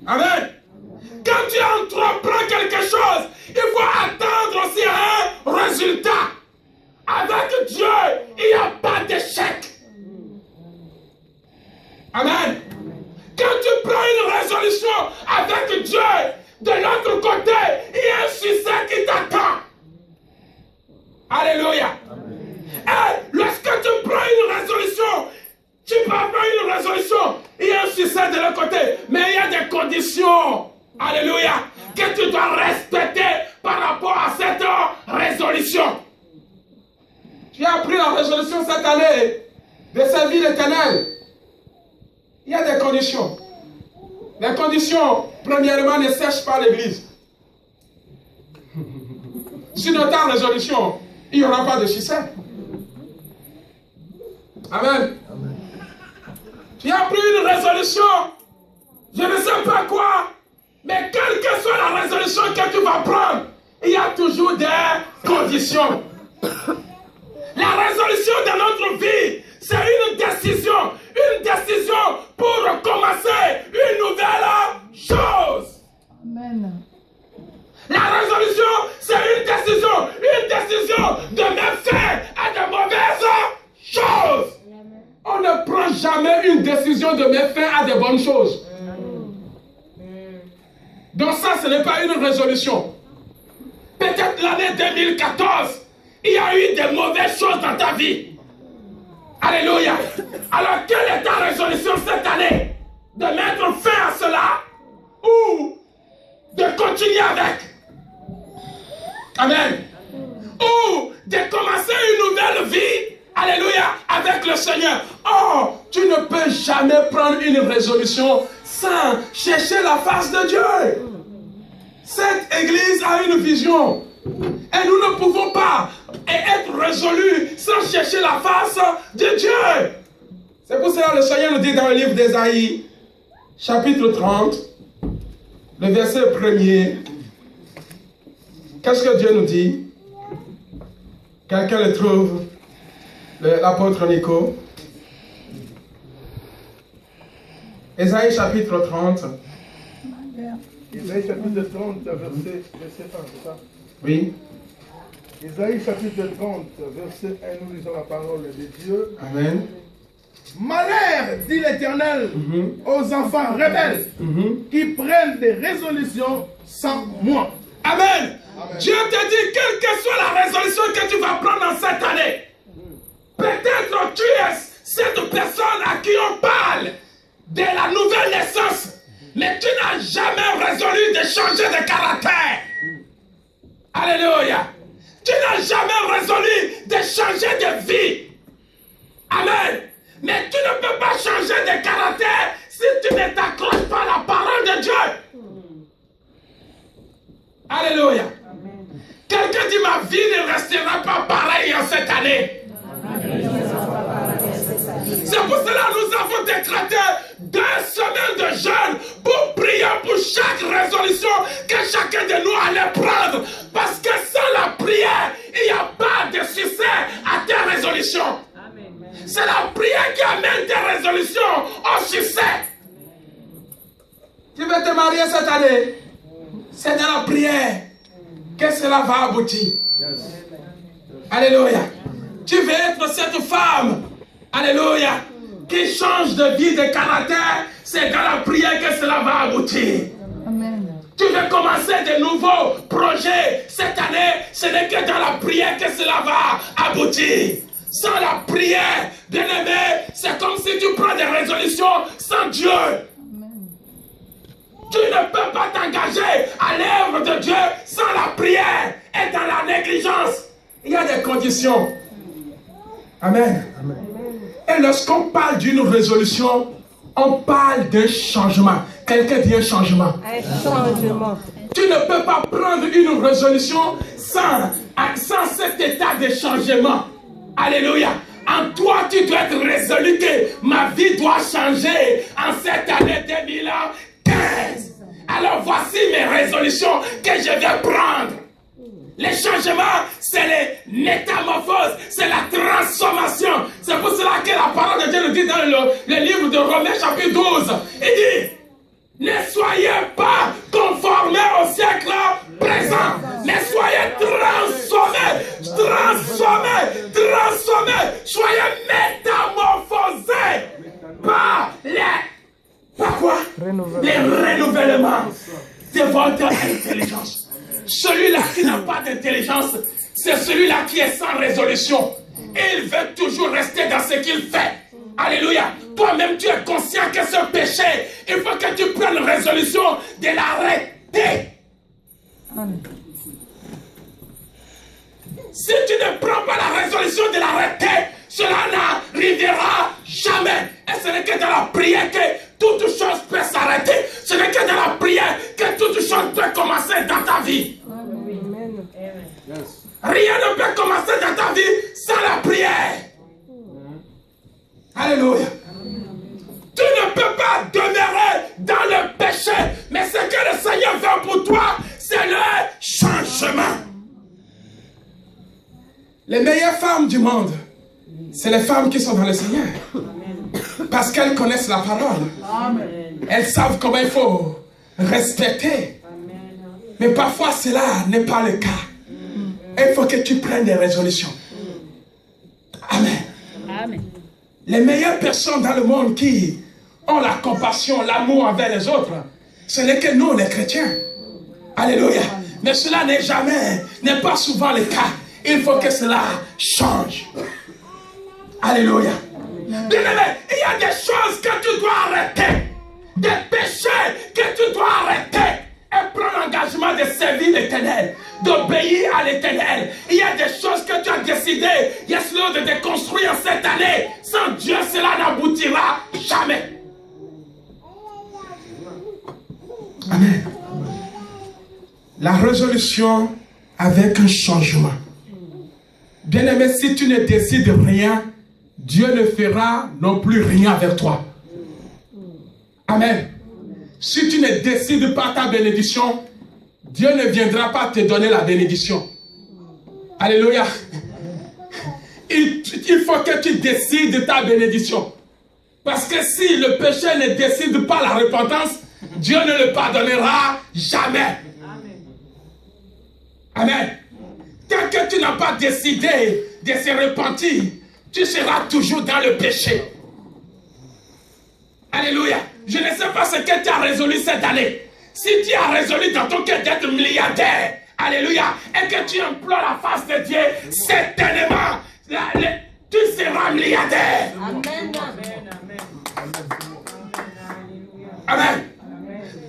Amen. Quand tu entreprends quelque chose, il faut attendre aussi un résultat. Avec Dieu, il n'y a pas d'échec. Amen. Quand tu prends une résolution avec Dieu, de l'autre côté, il y a un succès qui t'attend. Alléluia. Et lorsque tu prends une résolution, tu peux prendre une résolution, il y a un succès de l'autre côté, mais il y a des conditions. Alléluia. Que tu dois respecter par rapport à cette résolution. Tu as pris la résolution cette année de servir l'Éternel. Il y a des conditions. Les conditions, premièrement, ne sèchent pas l'Église. Sinon, ta résolution, il n'y aura pas de succès. Amen. Amen. Tu as pris une résolution, je ne sais pas quoi, mais quelle que soit la résolution que tu vas prendre, il y a toujours des conditions. La résolution de notre vie, c'est une décision pour commencer une nouvelle chose. Amen. La résolution, c'est une décision de mettre fin à de mauvaises choses. On ne prend jamais une décision de mettre fin à de bonnes choses. Donc ça, ce n'est pas une résolution. Peut-être l'année 2014, il y a eu de mauvaises choses dans ta vie. Alléluia. Alors, quelle est ta résolution cette année? De mettre fin à cela ou de continuer avec? Amen. Ou de commencer une nouvelle vie, alléluia, avec le Seigneur. Oh, tu ne peux jamais prendre une résolution sans chercher la face de Dieu. Cette église a une vision. Et nous ne pouvons pas être résolus sans chercher la face de Dieu. C'est pour cela que le Seigneur nous dit dans le livre d'Ésaïe, chapitre 30, le verset 1er. Qu'est-ce que Dieu nous dit? Quelqu'un le trouve? L'apôtre Nico. Ésaïe chapitre 30. Ésaïe chapitre 30, verset 1, c'est ça? Oui. Ésaïe chapitre 30, verset 1, nous lisons la parole de Dieu. Amen. Malheur, dit l'Éternel, aux enfants rebelles qui prennent des résolutions sans moi. Amen. Amen. Dieu te dit, quelle que soit la résolution que tu vas prendre dans cette année, peut-être tu es cette personne à qui on parle de la nouvelle naissance, mais tu n'as jamais résolu de changer de caractère. Alléluia. Tu n'as jamais résolu de changer de vie. Amen. Mais tu ne peux pas changer de caractère si tu ne t'accroches pas à la parole de Dieu. Alléluia. Quelqu'un dit, ma vie ne restera pas pareille en cette année. C'est pour cela que nous avons décrété 2 semaines de jeûne pour prier pour chaque résolution que chacun de nous allait prendre. Parce que sans la prière, il n'y a pas de succès à tes résolutions. C'est la prière qui amène tes résolutions au succès. Tu veux te marier cette année? C'est dans la prière que cela va aboutir. Alléluia. Tu veux être cette femme, alléluia, qui change de vie, de caractère, c'est dans la prière que cela va aboutir. Amen. Tu veux commencer de nouveaux projets cette année, ce n'est que dans la prière que cela va aboutir. Sans la prière, bien-aimé, c'est comme si tu prends des résolutions sans Dieu. Amen. Tu ne peux pas t'engager à l'œuvre de Dieu sans la prière et dans la négligence. Il y a des conditions. Amen. Amen. Et lorsqu'on parle d'une résolution, on parle d'un changement. Quelqu'un dit un changement. Un changement. Tu ne peux pas prendre une résolution sans cet état de changement. Alléluia. En toi, tu dois être résolu que ma vie doit changer en cette année 2015. Alors voici mes résolutions que je vais prendre. Les changements, c'est les métamorphoses, c'est la transformation. C'est pour cela que la parole de Dieu nous dit dans le livre de Romains chapitre 12. Il dit, ne soyez Les renouvellements de votre intelligence. Celui-là qui n'a pas d'intelligence, c'est celui-là qui est sans résolution. Et il veut toujours rester dans ce qu'il fait. Alléluia. Toi-même, tu es conscient que ce péché, il faut que tu prennes résolution de l'arrêter. Si tu ne prends pas la résolution de l'arrêter, cela n'arrivera jamais. Et ce n'est que dans la prière que toute chose peut s'arrêter. Ce n'est que dans la prière que toute chose peut commencer dans ta vie. Rien ne peut commencer dans ta vie sans la prière. Alléluia. Tu ne peux pas demeurer dans le péché, mais ce que le Seigneur veut pour toi, c'est le changement. Les meilleures femmes du monde, c'est les femmes qui sont dans le Seigneur. Parce qu'elles connaissent la parole. Elles savent comment il faut respecter. Mais parfois cela n'est pas le cas. Il faut que tu prennes des résolutions. Amen. Les meilleures personnes dans le monde qui ont la compassion, l'amour envers les autres, ce n'est que nous les chrétiens. Alléluia. Mais cela n'est pas souvent le cas. Il faut que cela change. Alléluia. Bien-aimé, il y a des choses que tu dois arrêter. Des péchés que tu dois arrêter. Et prendre l'engagement de servir l'Éternel, d'obéir à l'Éternel. Il y a des choses que tu as décidé, yes Lord, de déconstruire cette année. Sans Dieu, cela n'aboutira jamais. Amen. La résolution avec un changement. Bien-aimé, si tu ne décides rien, Dieu ne fera non plus rien avec toi. Amen. Si tu ne décides pas ta bénédiction, Dieu ne viendra pas te donner la bénédiction. Alléluia. Il faut que tu décides ta bénédiction. Parce que si le péché ne décide pas la repentance, Dieu ne le pardonnera jamais. Amen. Tant que tu n'as pas décidé de se repentir, tu seras toujours dans le péché. Alléluia. Je ne sais pas ce que tu as résolu cette année. Si tu as résolu dans ton cœur d'être milliardaire, alléluia, et que tu implores la face de Dieu, certainement, tu seras milliardaire. Amen. Amen.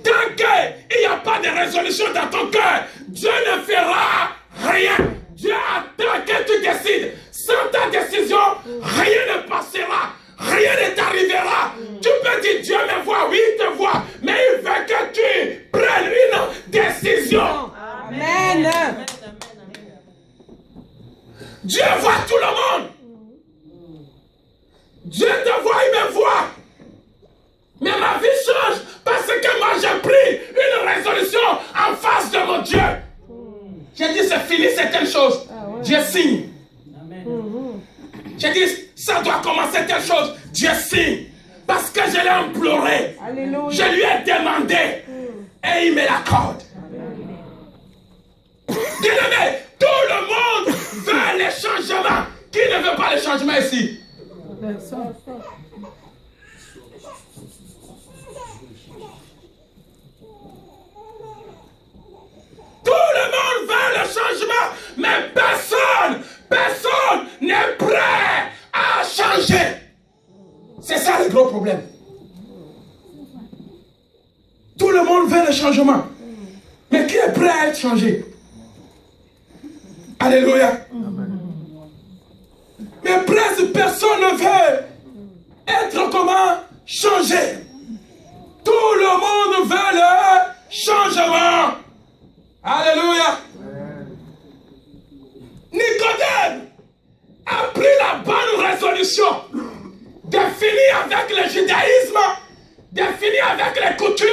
Tant qu'il n'y a pas de résolution dans ton cœur, Dieu ne fera rien. Dieu attend que tu décides. Sans ta décision, rien ne passera. Rien ne t'arrivera. Tu peux dire Dieu me voit, oui il te voit, mais il veut que tu prennes une décision. Amen. Dieu voit tout le monde. Dieu te voit, il me voit. Mais ma vie change parce que moi j'ai pris une résolution en face de mon Dieu. J'ai dit c'est fini certaines choses. Dieu signe. J'ai dit, ça doit commencer telle chose. Dieu signe. Parce que je l'ai imploré. Alléluia. Je lui ai demandé. Et il me l'accorde. Bien-aimé, tout le monde veut les changements. Qui ne veut pas les changements ici? Tout le monde veut le changement. Mais personne n'est prêt à changer. C'est ça le gros problème. Tout le monde veut le changement. Mais qui est prêt à être changé? Alléluia. Mais presque personne ne veut être comment? Changé. Tout le monde veut le changement. Alléluia. Nicodème a pris la bonne résolution de finir avec le judaïsme, de finir avec les coutumes,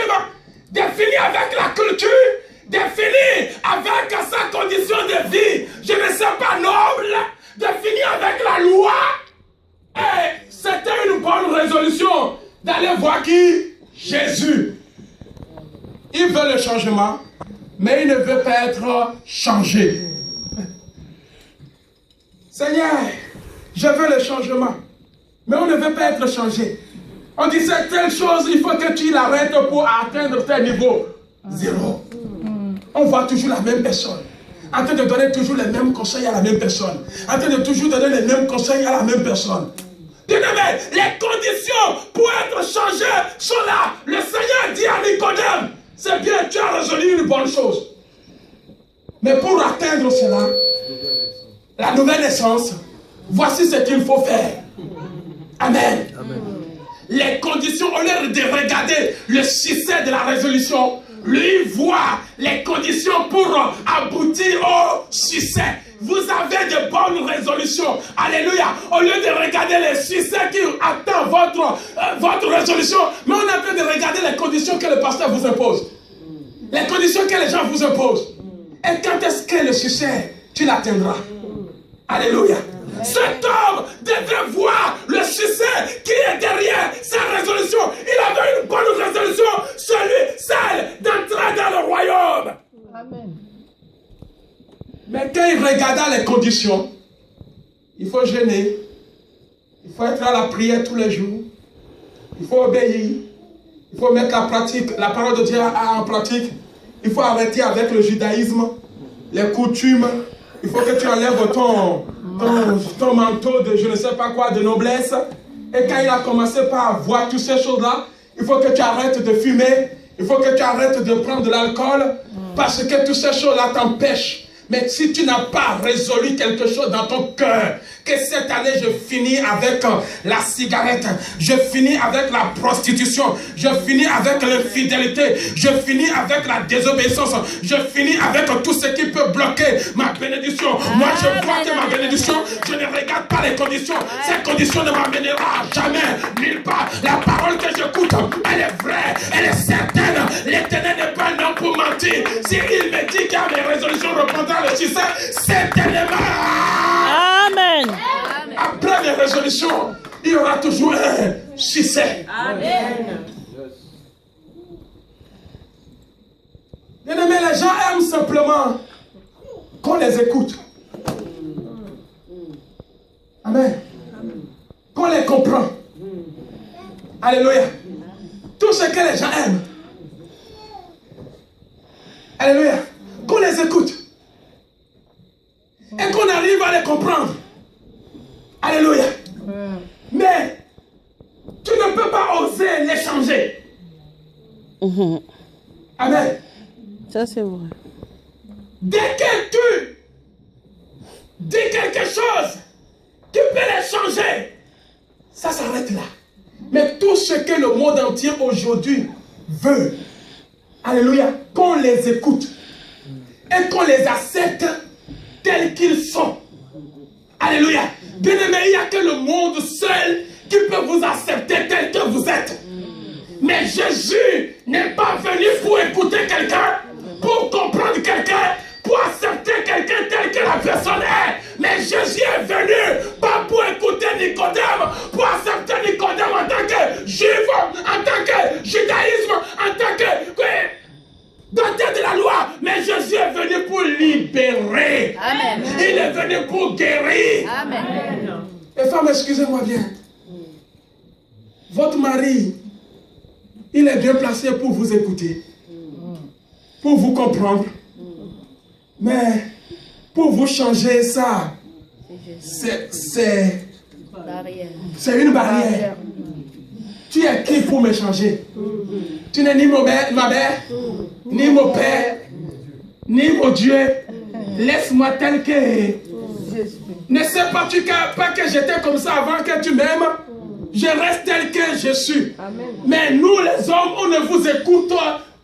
de finir avec la culture, de finir avec sa condition de vie, je ne sais pas, noble, de finir avec la loi. Et c'était une bonne résolution d'aller voir qui? Jésus. Il veut le changement, mais il ne veut pas être changé. Seigneur, je veux le changement, mais on ne veut pas être changé. On disait telle chose, il faut que tu l'arrêtes pour atteindre tel niveau. Zéro. On voit toujours la même personne. En train de donner toujours les mêmes conseils à la même personne. En train de toujours donner les mêmes conseils à la même personne. Bien-aimé, les conditions pour être changées sont là. Le Seigneur dit à Nicodème, c'est bien, tu as résolu une bonne chose. Mais pour atteindre cela, la nouvelle naissance, voici ce qu'il faut faire. Amen. Amen. Les conditions, au lieu de regarder le succès de la résolution, lui voit les conditions pour aboutir au succès. Vous avez de bonnes résolutions. Alléluia. Au lieu de regarder les succès qui attendent votre résolution, mais on est en train de regarder les conditions que le pasteur vous impose. Les conditions que les gens vous imposent. Et quand est-ce que le succès, tu l'atteindras? Alléluia. Cet homme devait voir le succès qui est derrière sa résolution. Il avait une bonne résolution, celle d'entrer dans le royaume. Amen. Mais quand il regarda les conditions, il faut jeûner, il faut être à la prière tous les jours, il faut obéir, il faut mettre la parole de Dieu en pratique, il faut arrêter avec le judaïsme, les coutumes, il faut que tu enlèves ton manteau de je ne sais pas quoi, de noblesse. Et quand il a commencé par voir toutes ces choses-là, il faut que tu arrêtes de fumer, il faut que tu arrêtes de prendre de l'alcool, parce que toutes ces choses-là t'empêchent. Mais si tu n'as pas résolu quelque chose dans ton cœur, que cette année je finis avec la cigarette, je finis avec la prostitution, je finis avec l'infidélité, je finis avec la désobéissance, je finis avec tout ce qui peut bloquer ma bénédiction. Moi je vois que ma bénédiction, je ne regarde pas les conditions. Ces conditions ne m'amèneront jamais nulle part. La parole que j'écoute, elle est vraie, elle est certaine. L'Éternel n'est pas un homme pour mentir. S'il me dit qu'il y a mes résolutions reprendront le succès, certainement. Amen. Après les résolutions, il y aura toujours un succès. Amen. Bien-aimés, les gens aiment simplement qu'on les écoute. Amen. Qu'on les comprend. Alléluia. Tout ce que les gens aiment. Alléluia. Qu'on les écoute. Et qu'on arrive à les comprendre. Alléluia. Mais tu ne peux pas oser les changer. Amen. Ça c'est vrai. Dès que tu dis quelque chose qui peut les changer, ça s'arrête là. Mais tout ce que le monde entier aujourd'hui veut, alléluia, qu'on les écoute et qu'on les accepte tels qu'ils sont. Alléluia. Bien-aimé, il n'y a que le monde seul qui peut vous accepter tel que vous êtes. Mais Jésus n'est pas venu pour écouter quelqu'un, pour comprendre quelqu'un, pour accepter quelqu'un tel que la personne est. Mais Jésus est venu pas pour écouter Nicodème, pour accepter Nicodème en tant que juif, en tant que judaïsme, en tant que docteur de la loi. Mais Jésus est venu pour libérer. Amen. Il est venu pour guérir. Amen. Les femmes, excusez-moi bien. Votre mari, il est bien placé pour vous écouter, pour vous comprendre. Mais pour vous changer, ça, c'est une barrière. Tu es qui pour me changer? Tu n'es ni ma mère, ni mon père, ni mon Dieu. Laisse-moi tel que... Ne sais pas-tu pas que j'étais comme ça avant que tu m'aimes? Je reste tel que je suis. Mais nous les hommes, on ne vous écoute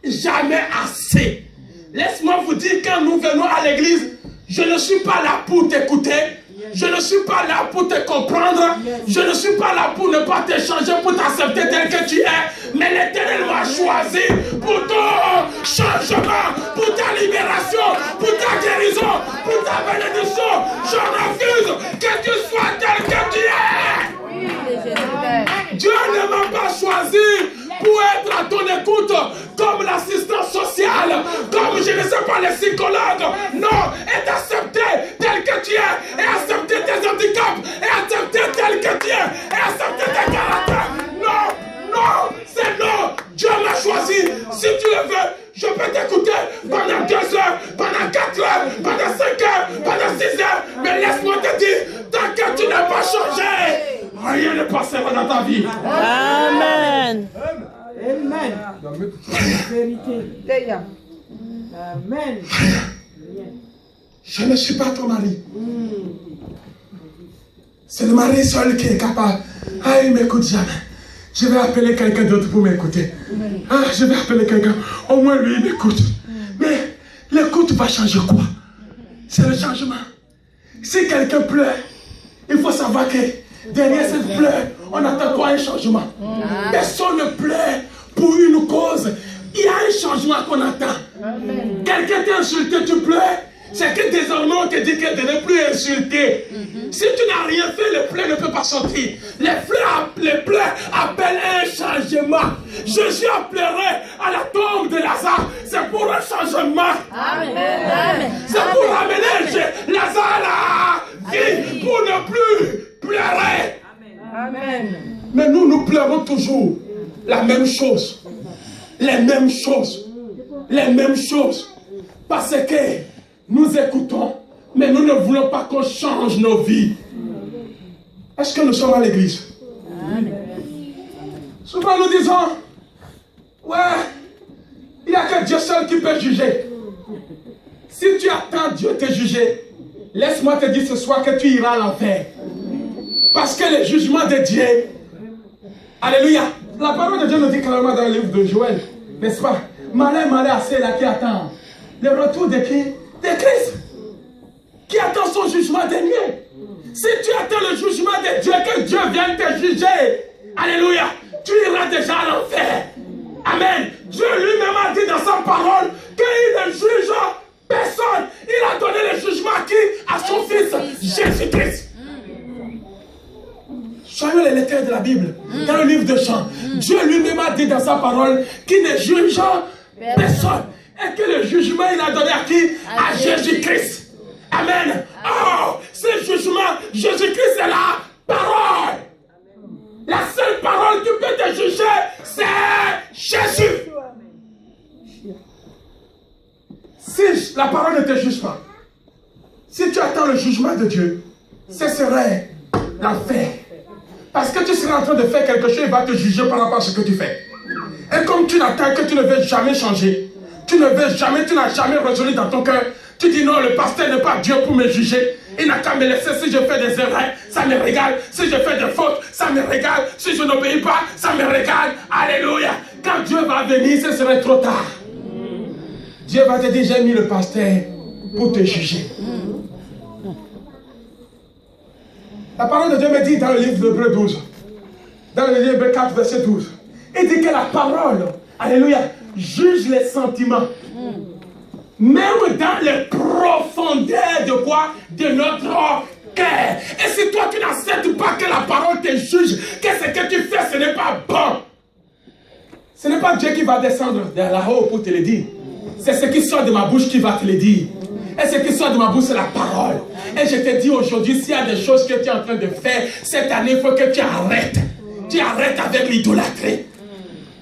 jamais assez. Laisse-moi vous dire, quand nous venons à l'église, je ne suis pas là pour t'écouter. Je ne suis pas là pour te comprendre. Je ne suis pas là pour ne pas te changer, pour t'accepter tel que tu es. Mais l'Éternel m'a choisi pour ton changement, pour ta libération, pour ta guérison, pour ta bénédiction. Je refuse que tu sois tel que tu es. Dieu ne m'a pas choisi pour être à ton écoute comme l'assistant social, comme je ne sais pas les psychologues. Non, et d'accepter tel que tu es, et accepter tes handicaps, et accepter tel que tu es, et accepter tes caractères. Non, Dieu m'a choisi. Si tu le veux, je peux t'écouter pendant 2 heures, pendant 4 heures, pendant 5 heures, pendant 6 heures. Mais laisse-moi te dire, tant que tu n'as pas changé, rien ne passera dans ta vie. Amen. Amen. Vérité. Amen. Je ne suis pas ton mari. C'est le mari seul qui est capable. Ah, il m'écoute jamais. Je vais appeler quelqu'un d'autre pour m'écouter. Ah, je vais appeler quelqu'un. Au moins lui, il m'écoute. Mais l'écoute va changer quoi? C'est le changement. Si quelqu'un pleure, il faut savoir que derrière cette pleurs, on attend quoi? Un changement. Personne ne pleure pour une cause. Il y a un changement qu'on attend. Quelqu'un t'a insulté, tu pleures. C'est que désormais on te dit que de ne plus insulter. Si tu n'as rien fait, le pleurs ne peut pas sortir. Les pleurs appellent un changement. Jésus a pleuré à la tombe de Lazare. C'est pour un changement. C'est pour ramener Lazare à la vie, pour ne plus pleurer. Amen. Mais nous pleurons toujours la même chose. Les mêmes choses. Les mêmes choses. Parce que nous écoutons, mais nous ne voulons pas qu'on change nos vies. Est-ce que nous sommes à l'église? Souvent nous disons, ouais, il n'y a que Dieu seul qui peut juger. Si tu attends Dieu te juger, laisse-moi te dire ce soir que tu iras à l'enfer. Parce que le jugement de Dieu, alléluia, la parole de Dieu nous dit clairement dans le livre de Joël, n'est-ce pas? Malheur à ceux-là qui attendent le retour de qui? De Christ. Qui attend son jugement dernier. Si tu attends le jugement de Dieu, que Dieu vienne te juger, alléluia, tu iras déjà à l'enfer. Amen. Dieu lui-même a dit dans sa parole qu'il ne juge personne. Il a donné le jugement à qui? À son fils, Jésus-Christ. Soyons les lecteurs de la Bible. Dans le livre de Jean, Dieu lui-même a dit dans sa parole qu'il ne juge personne. Et que le jugement, il a donné à qui? À Jésus-Christ. Amen. Oh, ce jugement, Jésus-Christ est la parole. La seule parole qui peut te juger, c'est Jésus. Si la parole ne te juge pas, si tu attends le jugement de Dieu, ce serait l'enfer. Parce que tu seras en train de faire quelque chose, il va te juger par rapport à ce que tu fais. Et comme tu n'attends que tu ne veux jamais changer, tu n'as jamais résolu dans ton cœur, tu dis non, le pasteur n'est pas Dieu pour me juger. Il n'a qu'à me laisser. Si je fais des erreurs, ça me régale. Si je fais des fautes, ça me régale. Si je n'obéis pas, ça me régale. Alléluia. Quand Dieu va venir, ce serait trop tard. Dieu va te dire, j'ai mis le pasteur pour te juger. La parole de Dieu me dit dans le livre d'Hébreux 12, dans le livre d'Hébreux 4, verset 12, il dit que la parole, alléluia, juge les sentiments. Même dans les profondeurs de quoi? De notre cœur. Et si toi tu n'acceptes pas que la parole te juge, que ce que tu fais ce n'est pas bon, ce n'est pas Dieu qui va descendre de là-haut pour te le dire. C'est ce qui sort de ma bouche qui va te le dire. Et ce qui sort de ma bouche, c'est la parole. Et je te dis aujourd'hui, s'il y a des choses que tu es en train de faire, cette année, il faut que tu arrêtes. Tu arrêtes avec l'idolâtrie.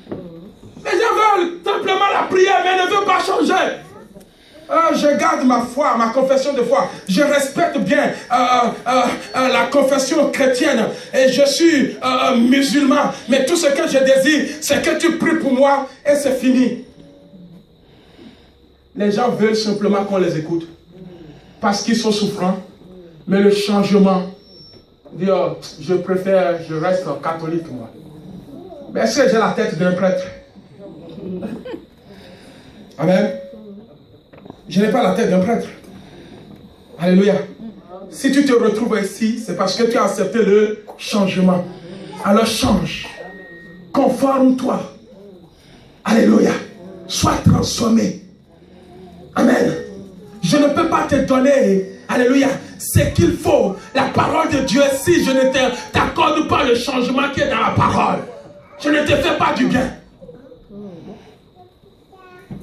Les gens veulent simplement la prière, mais ne veulent pas changer. Je garde ma foi, ma confession de foi. Je respecte bien la confession chrétienne. Et je suis musulman. Mais tout ce que je désire, c'est que tu pries pour moi et c'est fini. Les gens veulent simplement qu'on les écoute. Parce qu'ils sont souffrants. Mais le changement, je préfère, je reste catholique moi. Mais est-ce que j'ai la tête d'un prêtre? Amen. Je n'ai pas la tête d'un prêtre. Alléluia. Si tu te retrouves ici, c'est parce que tu as accepté le changement. Alors change. Conforme-toi. Alléluia. Sois transformé. Amen. Je ne peux pas te donner, alléluia, ce qu'il faut. La parole de Dieu, si je ne t'accorde pas le changement qui est dans la parole, je ne te fais pas du bien.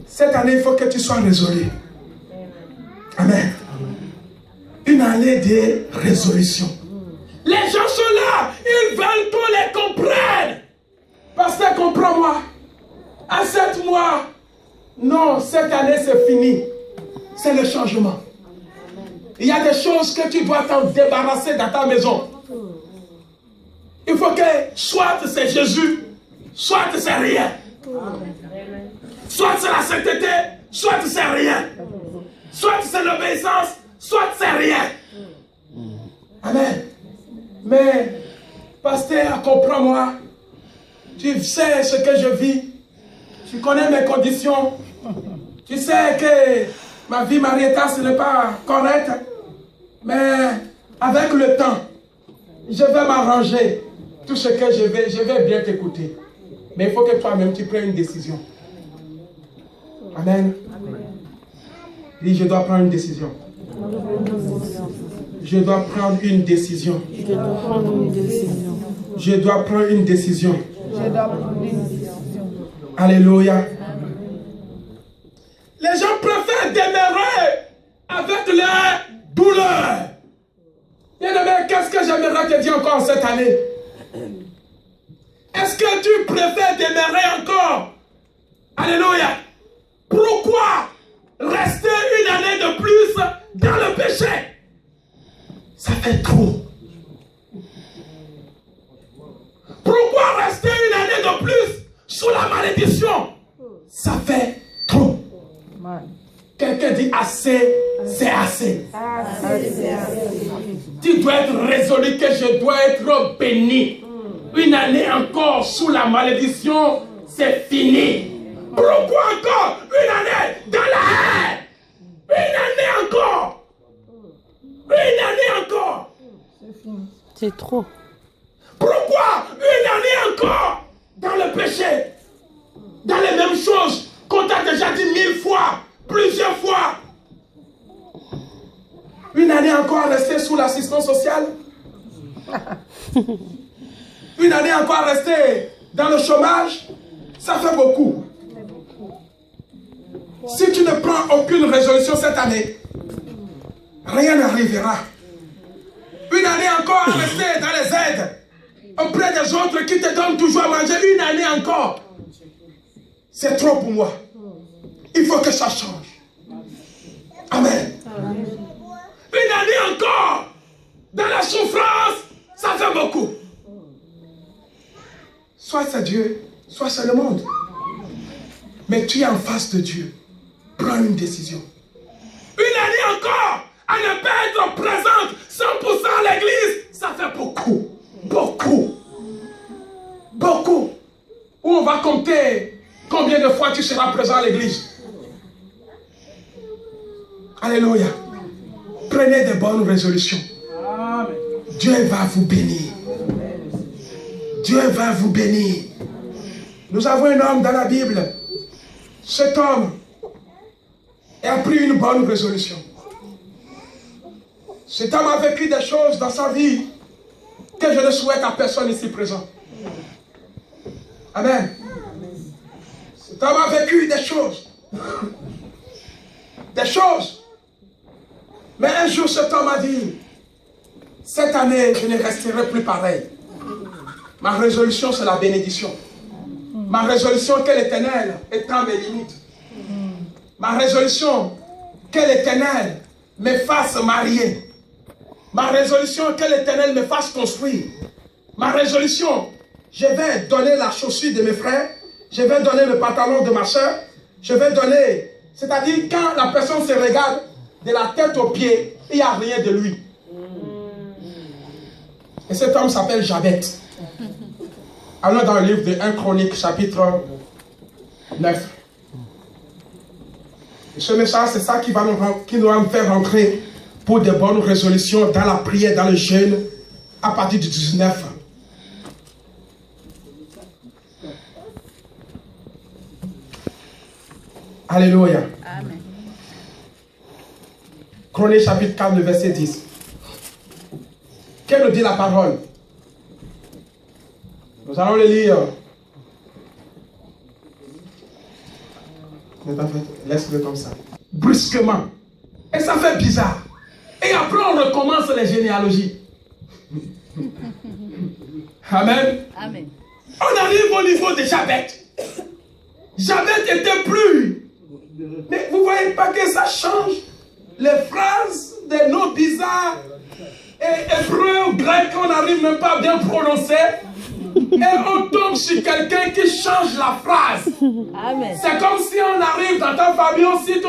Cette année, il faut que tu sois résolu. Amen. Une année de résolution. Les gens sont là. Ils veulent qu'on les comprenne. Pasteur, comprends-moi. mois. Non, cette année c'est fini. C'est le changement. Il y a des choses que tu dois t'en débarrasser dans ta maison. Il faut que soit c'est Jésus, soit c'est rien. Soit c'est la sainteté, soit c'est rien. Soit c'est l'obéissance, soit c'est rien. Amen. Mais, pasteur, comprends-moi. Tu sais ce que je vis. Tu connais mes conditions. Tu sais que ma vie mariétale, ce n'est pas correct. Mais avec le temps, je vais m'arranger. Tout ce que je vais bien t'écouter. Mais il faut que toi-même, tu prennes une décision. Amen. Dis, je dois prendre une décision. Je dois prendre une décision. Je dois prendre une décision. Je dois prendre une décision. Je dois prendre une décision. Alléluia. Les gens préfèrent demeurer avec leur douleur. Bien-aimé, qu'est-ce que j'aimerais te dire encore cette année? Est-ce que tu préfères demeurer encore? Alléluia. Pourquoi rester une année de plus dans le péché? Ça fait trop. Pourquoi rester une année de plus sous la malédiction? Ça fait trop. Quelqu'un dit assez, c'est assez. Tu dois être résolu que je dois être béni. Une année encore sous la malédiction, c'est fini. Pourquoi encore une année dans la haine? Une année encore. Une année encore. C'est trop. Pourquoi une année encore dans le péché? Dans les mêmes choses qu'on t'a déjà dit 1000 fois, plusieurs fois. Une année encore à rester sous l'assistance sociale. Une année encore à rester dans le chômage. Ça fait beaucoup. Si tu ne prends aucune résolution cette année, rien n'arrivera. Une année encore à rester dans les aides auprès des autres qui te donnent toujours à manger. Une année encore. C'est trop pour moi. Il faut que ça change. Amen. Une année encore dans la souffrance, ça fait beaucoup. Soit c'est Dieu, soit c'est le monde. Mais tu es en face de Dieu. Prends une décision. Une année encore à ne pas être présente 100% à l'église, ça fait beaucoup. Beaucoup. Beaucoup. Où on va compter combien de fois tu seras présent à l'église. Alléluia. Prenez de bonnes résolutions. Dieu va vous bénir. Dieu va vous bénir. Nous avons un homme dans la Bible. Cet homme a pris une bonne résolution. Cet homme a vécu des choses dans sa vie que je ne souhaite à personne ici présent. Amen. Cet homme a vécu des choses. Des choses. Mais un jour, cet homme a dit, cette année, je ne resterai plus pareil. Ma résolution, c'est la bénédiction. Ma résolution, que l'Éternel étend mes limites. Ma résolution, que l'Éternel me fasse marier. Ma résolution, que l'Éternel me fasse construire. Ma résolution, je vais donner la chaussure de mes frères. Je vais donner le pantalon de ma soeur. Je vais donner... C'est-à-dire, quand la personne se regarde de la tête aux pieds, il n'y a rien de lui. Et cet homme s'appelle Jabet. Allons dans le livre de 1 Chronique, chapitre 9. Et ce message, c'est ça qui va nous faire rentrer pour de bonnes résolutions dans la prière, dans le jeûne, à partir du 19. Alléluia. Amen. Chronique, chapitre 4, le verset 10. Qu'elle nous dit la parole? Nous allons le lire. Laisse-le comme ça. Brusquement. Et ça fait bizarre. Et après, on recommence les généalogies. Amen. Amen. On arrive au niveau de Jabet. Jabet était plus. Mais vous ne voyez pas que ça change les phrases, des noms bizarres et hébreux ou grecs qu'on n'arrive même pas à bien prononcer. Et on tombe sur quelqu'un qui change la phrase. Amen. C'est comme si on arrive dans ta famille, on cite.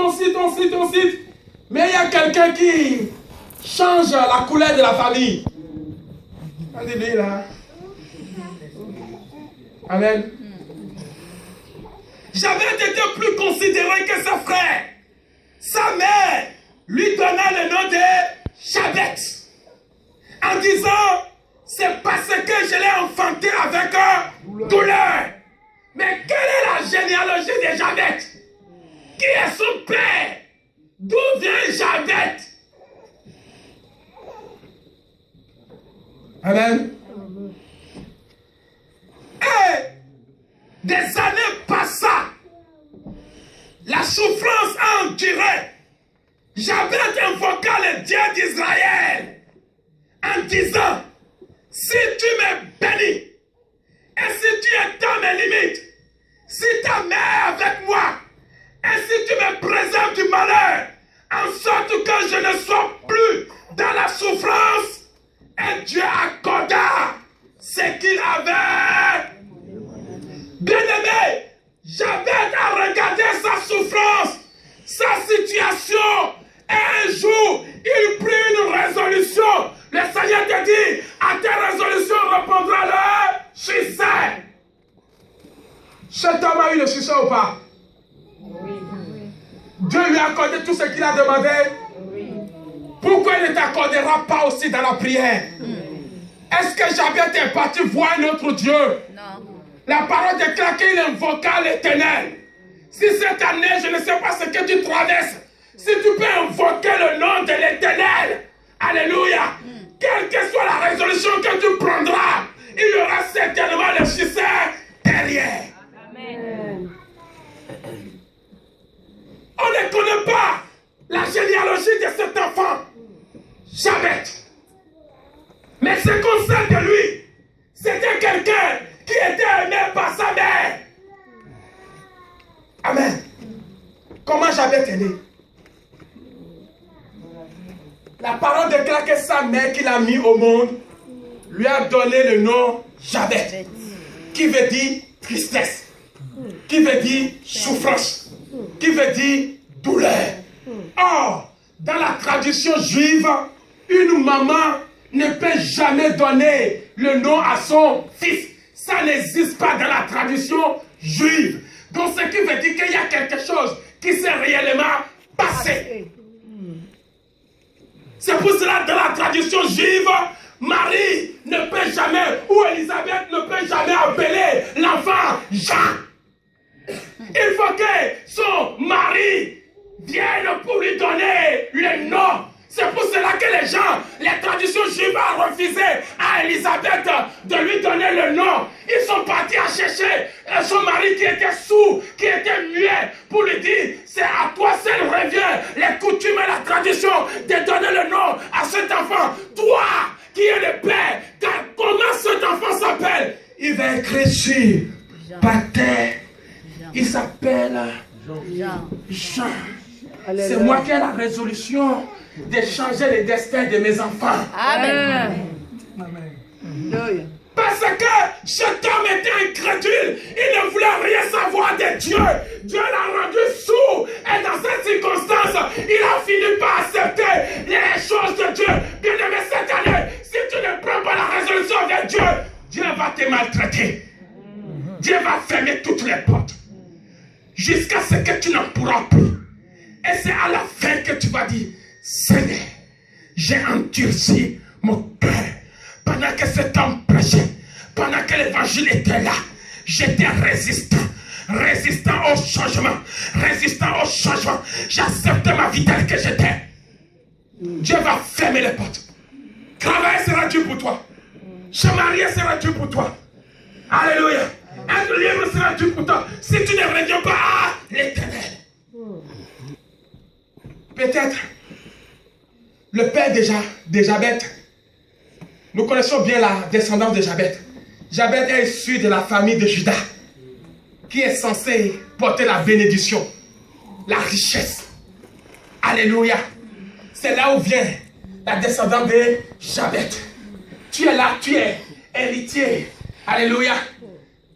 Mais il y a quelqu'un qui change la couleur de la famille. On dit lui là. Amen. Jabet était plus considéré que sa frère. Sa mère lui donna le nom de Jabet. En disant, c'est parce que je l'ai enfanté avec douleur. Mais quelle est la généalogie de Jabet? Qui est son père? D'où vient Jabet? Amen. Et des années passa. La souffrance a enduré. Jabet invoqua le Dieu d'Israël en disant, si tu me bénis et si tu étends mes limites, si ta main est avec moi et si tu me préserves du malheur, en sorte que je ne sois plus dans la souffrance, et Dieu accorda ce qu'il avait. Bien-aimé, Jabet a regardé sa souffrance, sa situation, et un jour, il prit une résolution. Le Seigneur te dit, à tes résolutions répondra le succès. Cet homme a eu le succès ou pas? Oui. Dieu lui a accordé tout ce qu'il a demandé. Oui. Pourquoi il ne t'accordera pas aussi dans la prière? Est-ce que Jabet est parti voir un autre Dieu? Non. La parole déclare qu'il invoqua l'Éternel. Si cette année, je ne sais pas ce que tu traverses, si tu peux invoquer le nom de l'Éternel, alléluia, quelle que soit la résolution que tu prendras, il y aura certainement le succès derrière. Amen. On ne connaît pas la généalogie de cet enfant, Jabet. Mais ce qu'on sait de lui, c'était quelqu'un qui était aimé par sa mère. Amen. Comment Jabet est né? La parole déclare que sa mère qui l'a mis au monde lui a donné le nom Jabet, qui veut dire tristesse, qui veut dire souffrance, qui veut dire douleur. Or, dans la tradition juive, une maman ne peut jamais donner le nom à son fils. Ça n'existe pas dans la tradition juive. Donc, ce qui veut dire qu'il y a quelque chose qui s'est réellement passé. C'est pour cela, dans la tradition juive, Marie ne peut jamais, ou Élisabeth ne peut jamais appeler l'enfant Jean. Il faut que son mari vienne pour lui donner le nom. C'est pour cela que les gens, les traditions juives ont refusé à Élisabeth de lui donner le nom. Ils sont partis à chercher son mari qui était sourd, qui était muet, pour lui dire, c'est à toi seul revient les coutumes et la tradition de donner le nom à cet enfant. Toi qui es le père, comment cet enfant s'appelle? Il va écrire sur Pater. Il s'appelle Jean. C'est moi qui ai la résolution de changer le destin de mes enfants. Amen. Amen. Parce que cet homme était incrédule. Il ne voulait rien savoir de Dieu. Dieu l'a rendu sourd. Et dans cette circonstance, il a fini par accepter les choses de Dieu. Bien aimé, cette année, si tu ne prends pas la résolution de Dieu, Dieu va te maltraiter. Dieu va fermer toutes les portes. Jusqu'à ce que tu n'en pourras plus. Et c'est à la fin que tu vas dire, Seigneur, j'ai endurci mon cœur. Pendant que cet homme prêchait, pendant que l'évangile était là, j'étais résistant. Résistant au changement. Résistant au changement. J'acceptais ma vie telle que j'étais. Dieu va fermer les portes. Travailler sera dur pour toi. Se marier sera dur pour toi. Alléluia. Être libre sera dur pour toi. Si tu ne reviens pas à l'Éternel. Peut-être le père de Jabet. Nous connaissons bien la descendance de Jabet. Jabet est issu de la famille de Juda. qui est censé porter la bénédiction, la richesse. Alléluia. C'est là où vient la descendance de Jabet. Tu es là, tu es héritier. Alléluia.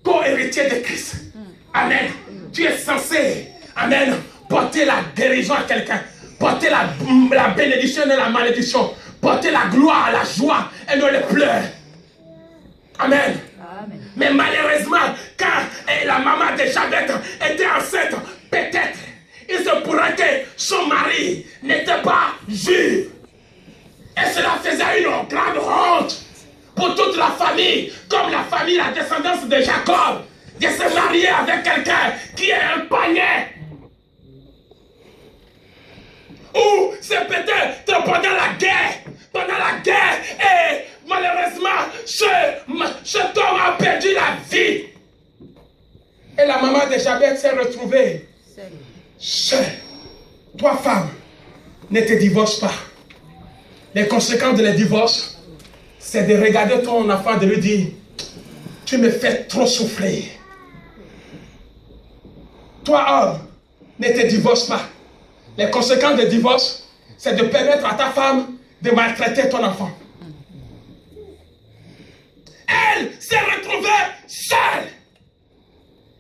Co-héritier de Christ. Amen. Tu es censé, amen, porter la guérison à quelqu'un. Porter la bénédiction et la malédiction. Porter la gloire, la joie et non les pleurs. Amen. Amen. Mais malheureusement, quand la maman de Jabet était enceinte, peut-être il se pourrait que son mari n'était pas juif. Et cela faisait une grande honte pour toute la famille, comme la famille, la descendance de Jacob, de se marier avec quelqu'un qui est un païen. Ou c'est peut-être pendant la guerre. Pendant la guerre, et malheureusement, cet homme a perdu la vie. Et la maman de Jabet s'est retrouvée seule. Toi, femme, ne te divorce pas. Les conséquences de le divorce, c'est de regarder ton enfant, de lui dire, tu me fais trop souffrir. Toi, homme, ne te divorce pas. Les conséquences du divorce, c'est de permettre à ta femme de maltraiter ton enfant. Elle s'est retrouvée seule.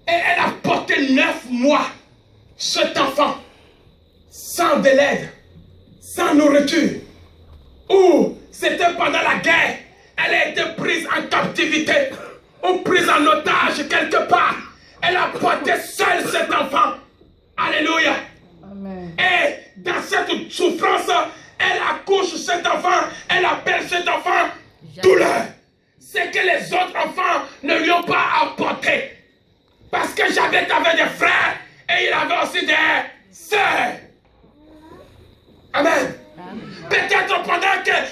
Et elle a porté 9 mois cet enfant, sans de l'aide, sans nourriture. Ou c'était pendant la guerre, elle a été prise en captivité, ou prise en otage quelque part. Elle a porté seule cet enfant. Alléluia. Amen. Et dans cette souffrance, elle accouche cet enfant, elle appelle cet enfant douleur. C'est que les autres enfants ne lui ont pas apporté. Parce que Jabet avait des frères et il avait aussi des sœurs. Amen. Peut-être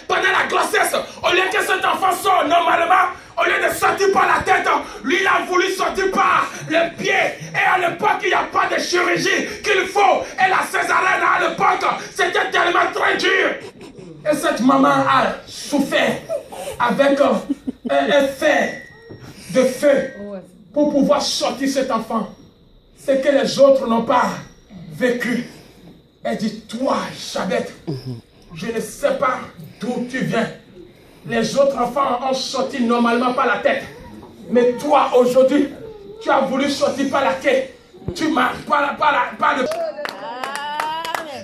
pendant la grossesse, au lieu que cet enfant sorte normalement, au lieu de sortir par la tête, lui il a voulu sortir par le pied. Et à l'époque, il n'y a pas de chirurgie qu'il faut. Et la césarienne à l'époque, c'était tellement très dur. Et cette maman a souffert avec un fer de feu pour pouvoir sortir cet enfant. C'est que les autres n'ont pas vécu. Elle dit, toi, Jabet, je ne sais pas d'où tu viens. Les autres enfants ont sorti normalement par la tête. Mais toi, aujourd'hui, tu as voulu sortir par la tête. Tu marches par le...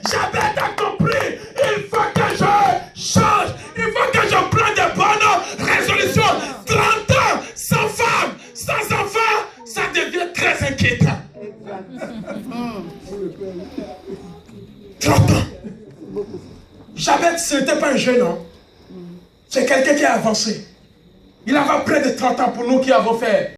Jabet a compris. Il faut que je change. Il faut que je prenne de bonnes résolutions. 30 ans, sans femme, sans enfant, ça devient très inquiétant. 30 ans. Jabet, ce n'était pas un jeune homme. C'est quelqu'un qui a avancé. Il avait près de 30 ans pour nous qui avons fait